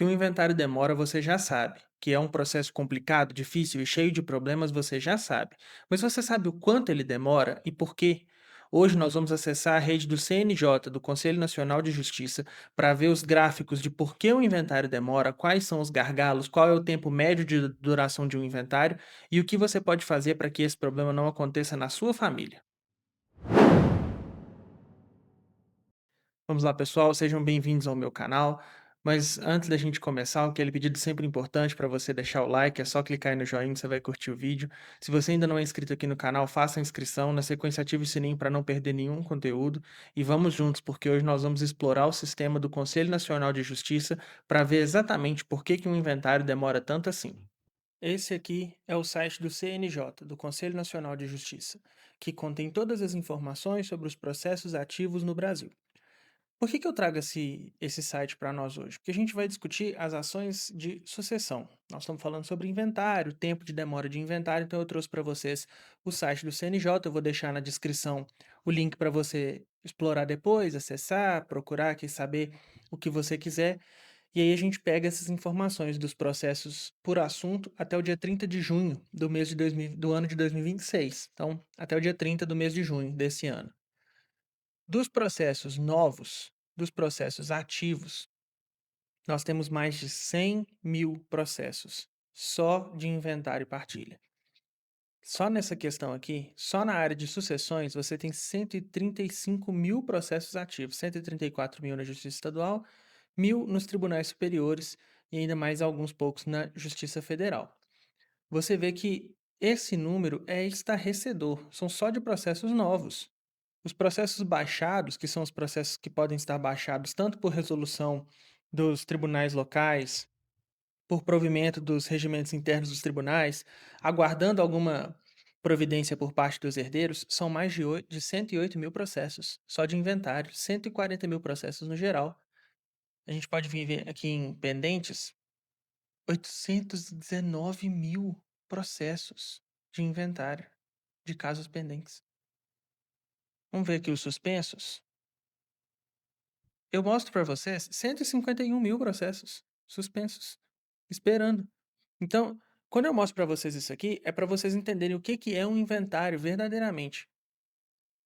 Que o inventário demora, você já sabe. Que é um processo complicado, difícil e cheio de problemas, você já sabe. Mas você sabe o quanto ele demora e por quê? Hoje nós vamos acessar a rede do CNJ, do Conselho Nacional de Justiça, para ver os gráficos de por que o inventário demora, quais são os gargalos, qual é o tempo médio de duração de um inventário e o que você pode fazer para que esse problema não aconteça na sua família. Vamos lá, pessoal, sejam bem-vindos ao meu canal. Mas antes da gente começar, aquele pedido sempre importante para você deixar o like, é só clicar aí no joinha, você vai curtir o vídeo. Se você ainda não é inscrito aqui no canal, faça a inscrição, na sequência ative o sininho para não perder nenhum conteúdo. E vamos juntos, porque hoje nós vamos explorar o sistema do Conselho Nacional de Justiça para ver exatamente por que um inventário demora tanto assim. Esse aqui é o site do CNJ, do Conselho Nacional de Justiça, que contém todas as informações sobre os processos ativos no Brasil. Por que eu trago esse site para nós hoje? Porque a gente vai discutir as ações de sucessão. Nós estamos falando sobre inventário, tempo de demora de inventário, então eu trouxe para vocês o site do CNJ. Eu vou deixar na descrição o link para você explorar depois, acessar, procurar aqui, saber o que você quiser. E aí a gente pega essas informações dos processos por assunto até o dia 30 de junho do ano de 2026. Então, até o dia 30 do mês de junho desse ano. Dos processos novos, dos processos ativos, nós temos mais de 100.000 processos, só de inventário e partilha. Só nessa questão aqui, só na área de sucessões, você tem 135.000 processos ativos, 134.000 na Justiça Estadual, 1.000 nos tribunais superiores e ainda mais alguns poucos na Justiça Federal. Você vê que esse número é estarrecedor, são só de processos novos. Os processos baixados, que são os processos que podem estar baixados tanto por resolução dos tribunais locais, por provimento dos regimentos internos dos tribunais, aguardando alguma providência por parte dos herdeiros, são mais de 108.000 processos, só de inventário, 140.000 processos no geral. A gente pode viver aqui em pendentes, 819.000 processos de inventário, de casos pendentes. Vamos ver aqui os suspensos. Eu mostro para vocês 151.000 processos suspensos, esperando. Então, quando eu mostro para vocês isso aqui, é para vocês entenderem o que que é um inventário verdadeiramente.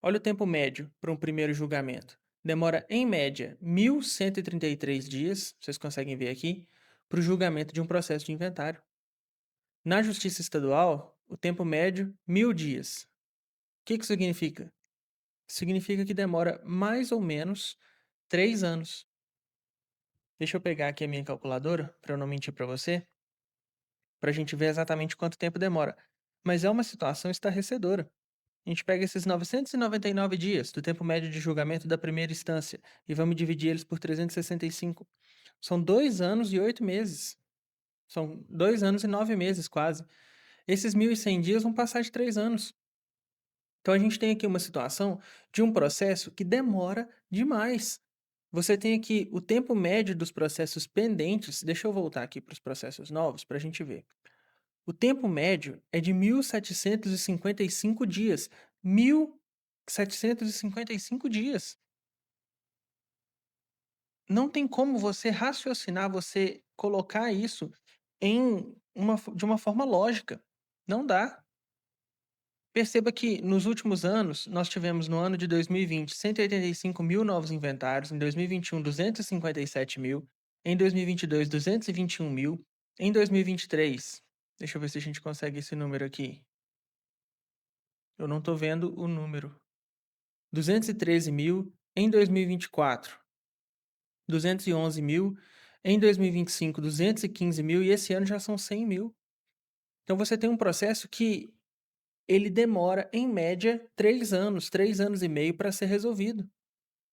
Olha o tempo médio para um primeiro julgamento. Demora, em média, 1.133 dias, vocês conseguem ver aqui, para o julgamento de um processo de inventário. Na Justiça Estadual, o tempo médio, 1.000 dias. O que que significa? Significa que demora mais ou menos 3 anos. Deixa eu pegar aqui a minha calculadora, para eu não mentir para você, para a gente ver exatamente quanto tempo demora. Mas é uma situação estarrecedora. A gente pega esses 999 dias do tempo médio de julgamento da primeira instância e vamos dividir eles por 365. São 2 anos e 8 meses. São 2 anos e 9 meses quase. Esses 1.100 dias vão passar de 3 anos. Então a gente tem aqui uma situação de um processo que demora demais. Você tem aqui o tempo médio dos processos pendentes. Deixa eu voltar aqui para os processos novos para a gente ver. O tempo médio é de 1.755 dias. 1.755 dias. Não tem como você raciocinar, você colocar isso de uma forma lógica. Não dá. Perceba que nos últimos anos, nós tivemos no ano de 2020 185.000 novos inventários, em 2021 257.000, em 2022 221.000, em 2023, deixa eu ver se a gente consegue esse número aqui. Eu não estou vendo o número. 213.000 em 2024, 211.000 em 2025, 215.000 e esse ano já são 100.000. Então você tem um processo que ele demora, em média, 3 anos e meio para ser resolvido.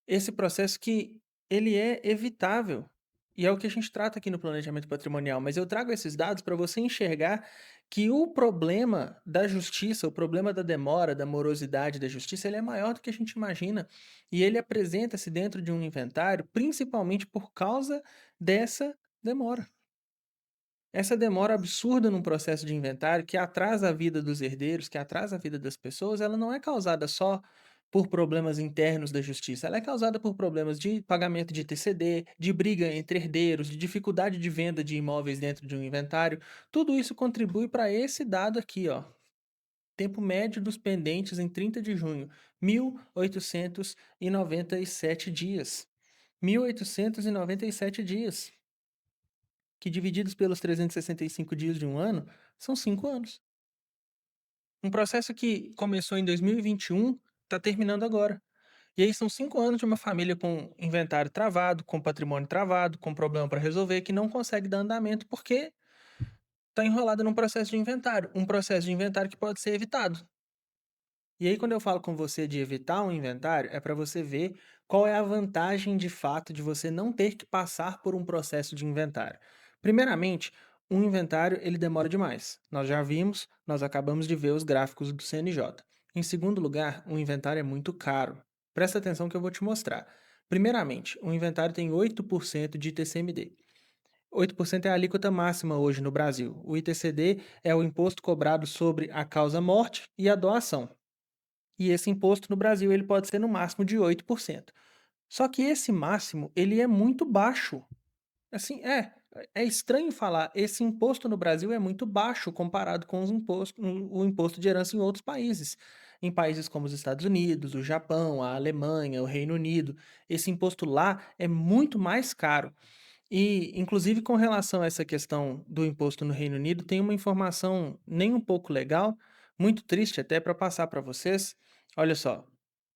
Esse processo que ele é evitável. E é o que a gente trata aqui no planejamento patrimonial, mas eu trago esses dados para você enxergar que o problema da justiça, o problema da demora, da morosidade da justiça, ele é maior do que a gente imagina. E ele apresenta-se dentro de um inventário, principalmente por causa dessa demora. Essa demora absurda num processo de inventário que atrasa a vida dos herdeiros, que atrasa a vida das pessoas, ela não é causada só por problemas internos da justiça, ela é causada por problemas de pagamento de TCD, de briga entre herdeiros, de dificuldade de venda de imóveis dentro de um inventário. Tudo isso contribui para esse dado aqui, ó. Tempo médio dos pendentes em 30 de junho, 1.897 dias. 1.897 dias, que divididos pelos 365 dias de um ano, são 5 anos. Um processo que começou em 2021, está terminando agora. E aí são 5 anos de uma família com inventário travado, com patrimônio travado, com problema para resolver, que não consegue dar andamento porque está enrolada num processo de inventário. Um processo de inventário que pode ser evitado. E aí, quando eu falo com você de evitar um inventário, é para você ver qual é a vantagem de fato de você não ter que passar por um processo de inventário. Primeiramente, um inventário ele demora demais. Nós já vimos, nós acabamos de ver os gráficos do CNJ. Em segundo lugar, um inventário é muito caro. Presta atenção que eu vou te mostrar. Primeiramente, um inventário tem 8% de ITCMD. 8% é a alíquota máxima hoje no Brasil. O ITCD é o imposto cobrado sobre a causa-morte e a doação. E esse imposto no Brasil ele pode ser no máximo de 8%. Só que esse máximo, ele é muito baixo. Assim, é estranho falar, esse imposto no Brasil é muito baixo comparado com o imposto de herança em outros países. Em países como os Estados Unidos, o Japão, a Alemanha, o Reino Unido, esse imposto lá é muito mais caro. E, inclusive, com relação a essa questão do imposto no Reino Unido, tem uma informação nem um pouco legal, muito triste até para passar para vocês. Olha só,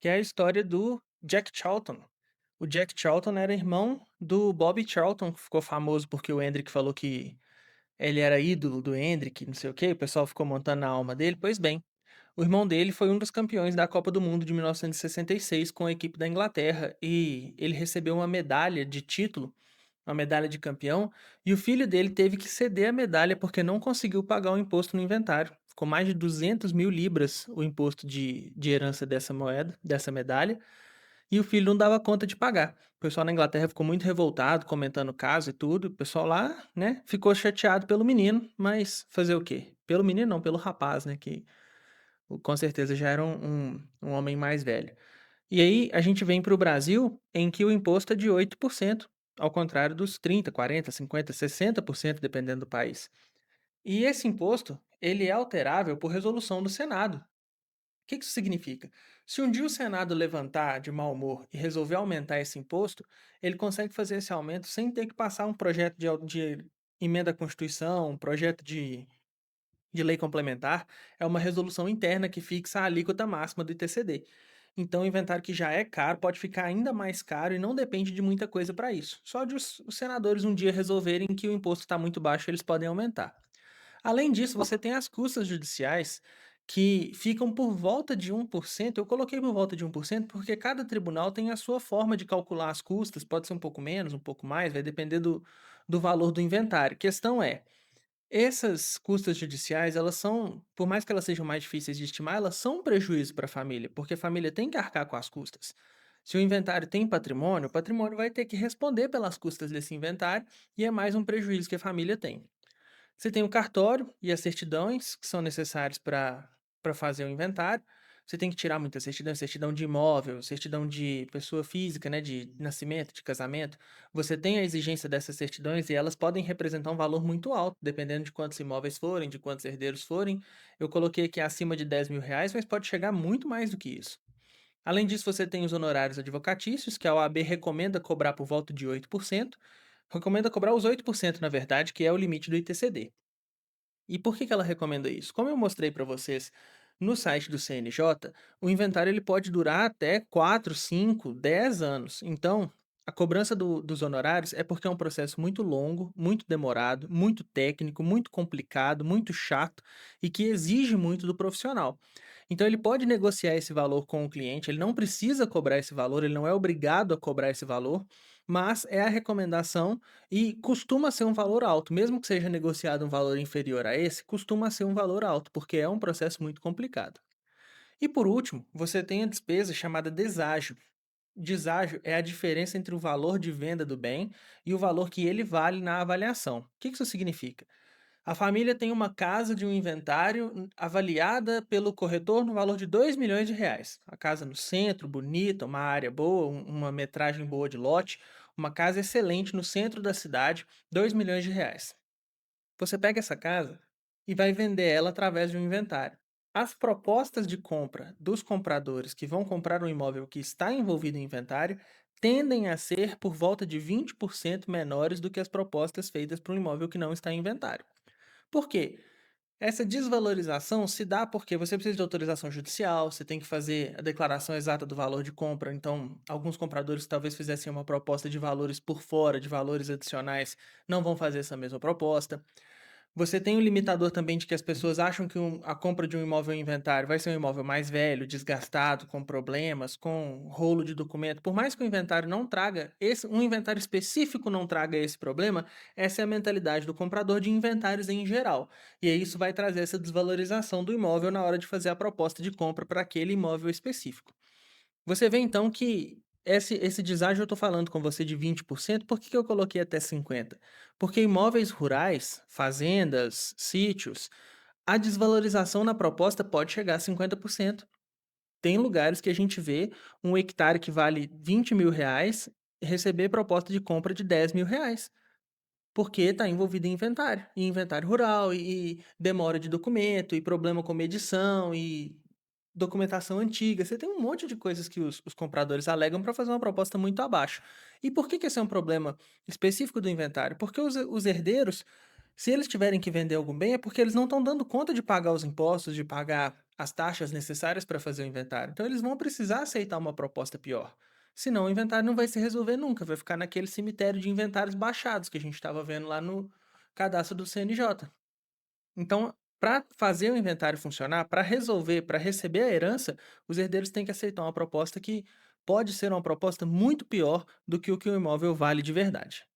que é a história do Jack Charlton. O Jack Charlton era irmão do Bobby Charlton, que ficou famoso porque o Hendrick falou que ele era ídolo do Hendrick, não sei o quê, o pessoal ficou montando na alma dele. Pois bem, o irmão dele foi um dos campeões da Copa do Mundo de 1966 com a equipe da Inglaterra e ele recebeu uma medalha de título, uma medalha de campeão, e o filho dele teve que ceder a medalha porque não conseguiu pagar o imposto no inventário. Ficou mais de 200 mil libras o imposto de herança dessa moeda, dessa medalha, e o filho não dava conta de pagar. O pessoal na Inglaterra ficou muito revoltado, comentando o caso e tudo. O pessoal lá, né, ficou chateado pelo menino, mas fazer o quê? Pelo menino não, pelo rapaz, né, que com certeza já era um homem mais velho. E aí a gente vem para o Brasil, em que o imposto é de 8%, ao contrário dos 30, 40, 50, 60%, dependendo do país. E esse imposto, ele é alterável por resolução do Senado. O que isso significa? Se um dia o Senado levantar de mau humor e resolver aumentar esse imposto, ele consegue fazer esse aumento sem ter que passar um projeto de emenda à Constituição, um projeto de lei complementar, é uma resolução interna que fixa a alíquota máxima do ITCD. Então, o inventário que já é caro pode ficar ainda mais caro e não depende de muita coisa para isso. Só de os senadores um dia resolverem que o imposto está muito baixo, eles podem aumentar. Além disso, você tem as custas judiciais que ficam por volta de 1%. Eu coloquei por volta de 1% porque cada tribunal tem a sua forma de calcular as custas, pode ser um pouco menos, um pouco mais, vai depender do valor do inventário. A questão é, essas custas judiciais, elas são, por mais que elas sejam mais difíceis de estimar, elas são um prejuízo para a família, porque a família tem que arcar com as custas. Se o inventário tem patrimônio, o patrimônio vai ter que responder pelas custas desse inventário e é mais um prejuízo que a família tem. Você tem o cartório e as certidões que são necessários para fazer o inventário. Você tem que tirar muitas certidões, certidão de imóvel, certidão de pessoa física, né, de nascimento, de casamento. Você tem a exigência dessas certidões e elas podem representar um valor muito alto, dependendo de quantos imóveis forem, de quantos herdeiros forem. Eu coloquei aqui acima de 10 mil reais, mas pode chegar muito mais do que isso. Além disso, você tem os honorários advocatícios, que a OAB recomenda cobrar por volta de 8%. Recomenda cobrar os 8%, na verdade, que é o limite do ITCD. E por que ela recomenda isso? Como eu mostrei para vocês no site do CNJ, o inventário ele pode durar até 4, 5, 10 anos. Então, a cobrança dos honorários é porque é um processo muito longo, muito demorado, muito técnico, muito complicado, muito chato e que exige muito do profissional. Então, ele pode negociar esse valor com o cliente, ele não precisa cobrar esse valor, ele não é obrigado a cobrar esse valor, mas é a recomendação e costuma ser um valor alto, mesmo que seja negociado um valor inferior a esse, costuma ser um valor alto, porque é um processo muito complicado. E por último, você tem a despesa chamada deságio. Deságio é a diferença entre o valor de venda do bem e o valor que ele vale na avaliação. O que isso significa? A família tem uma casa de um inventário avaliada pelo corretor no valor de R$ 2.000.000. A casa no centro, bonita, uma área boa, uma metragem boa de lote, uma casa excelente no centro da cidade, R$ 2.000.000. Você pega essa casa e vai vender ela através de um inventário. As propostas de compra dos compradores que vão comprar um imóvel que está envolvido em inventário tendem a ser por volta de 20% menores do que as propostas feitas para um imóvel que não está em inventário. Por quê? Essa desvalorização se dá porque você precisa de autorização judicial, você tem que fazer a declaração exata do valor de compra. Então, alguns compradores que talvez fizessem uma proposta de valores por fora, de valores adicionais, não vão fazer essa mesma proposta. Você tem um limitador também de que as pessoas acham que a compra de um imóvel em inventário vai ser um imóvel mais velho, desgastado, com problemas, com rolo de documento. Por mais que o inventário não traga um inventário específico não traga esse problema, essa é a mentalidade do comprador de inventários em geral. E aí isso vai trazer essa desvalorização do imóvel na hora de fazer a proposta de compra para aquele imóvel específico. Você vê então que esse deságio eu estou falando com você de 20%, por que que eu coloquei até 50%? Porque imóveis rurais, fazendas, sítios, a desvalorização na proposta pode chegar a 50%. Tem lugares que a gente vê um hectare que vale R$ 20.000 receber proposta de compra de R$ 10.000, porque está envolvido em inventário rural, e demora de documento, e problema com medição, e documentação antiga. Você tem um monte de coisas que os compradores alegam para fazer uma proposta muito abaixo. E por que que esse é um problema específico do inventário? Porque os herdeiros, se eles tiverem que vender algum bem, é porque eles não estão dando conta de pagar os impostos, de pagar as taxas necessárias para fazer o inventário. Então eles vão precisar aceitar uma proposta pior. Senão o inventário não vai se resolver nunca, vai ficar naquele cemitério de inventários baixados que a gente estava vendo lá no cadastro do CNJ. Então, para fazer o inventário funcionar, para resolver, para receber a herança, os herdeiros têm que aceitar uma proposta que pode ser uma proposta muito pior do que o imóvel vale de verdade.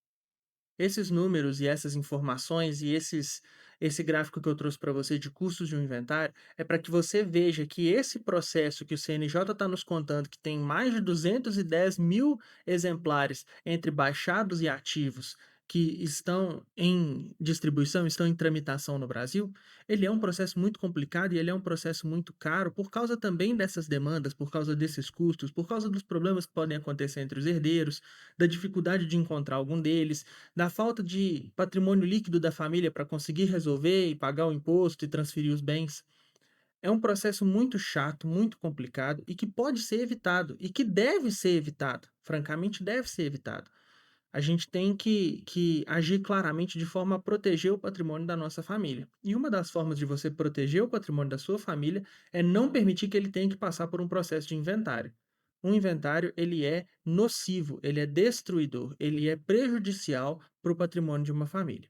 Esses números e essas informações e esse gráfico que eu trouxe para você de custos de um inventário é para que você veja que esse processo que o CNJ está nos contando, que tem mais de 210.000 exemplares entre baixados e ativos que estão em distribuição, estão em tramitação no Brasil, ele é um processo muito complicado e ele é um processo muito caro por causa também dessas demandas, por causa desses custos, por causa dos problemas que podem acontecer entre os herdeiros, da dificuldade de encontrar algum deles, da falta de patrimônio líquido da família para conseguir resolver e pagar o imposto e transferir os bens. É um processo muito chato, muito complicado e que pode ser evitado e que deve ser evitado. Francamente, deve ser evitado. A gente tem que agir claramente de forma a proteger o patrimônio da nossa família. E uma das formas de você proteger o patrimônio da sua família é não permitir que ele tenha que passar por um processo de inventário. Um inventário, ele é nocivo, ele é destruidor, ele é prejudicial para o patrimônio de uma família.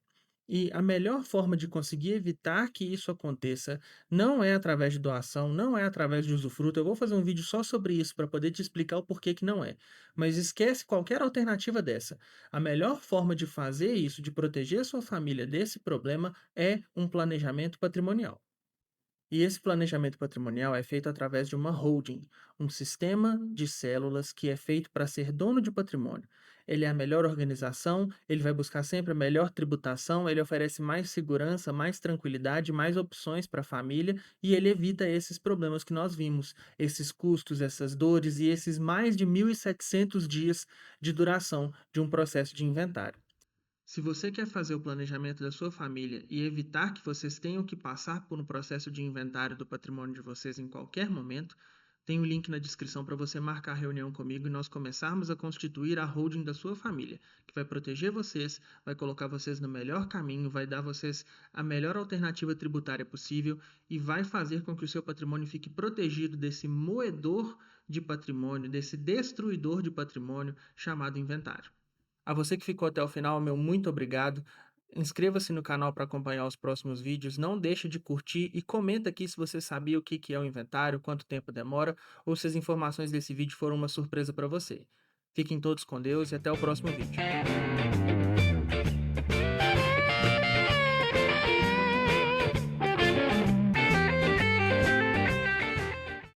E a melhor forma de conseguir evitar que isso aconteça não é através de doação, não é através de usufruto. Eu vou fazer um vídeo só sobre isso para poder te explicar o porquê que não é. Mas esquece qualquer alternativa dessa. A melhor forma de fazer isso, de proteger a sua família desse problema, é um planejamento patrimonial. E esse planejamento patrimonial é feito através de uma holding, um sistema de células que é feito para ser dono de patrimônio. Ele é a melhor organização, ele vai buscar sempre a melhor tributação, ele oferece mais segurança, mais tranquilidade, mais opções para a família e ele evita esses problemas que nós vimos, esses custos, essas dores e esses mais de 1.700 dias de duração de um processo de inventário. Se você quer fazer o planejamento da sua família e evitar que vocês tenham que passar por um processo de inventário do patrimônio de vocês em qualquer momento, tem um link na descrição para você marcar a reunião comigo e nós começarmos a constituir a holding da sua família, que vai proteger vocês, vai colocar vocês no melhor caminho, vai dar vocês a melhor alternativa tributária possível e vai fazer com que o seu patrimônio fique protegido desse moedor de patrimônio, desse destruidor de patrimônio chamado inventário. A você que ficou até o final, meu muito obrigado. Inscreva-se no canal para acompanhar os próximos vídeos. Não deixe de curtir e comenta aqui se você sabia o que é o inventário, quanto tempo demora, ou se as informações desse vídeo foram uma surpresa para você. Fiquem todos com Deus e até o próximo vídeo.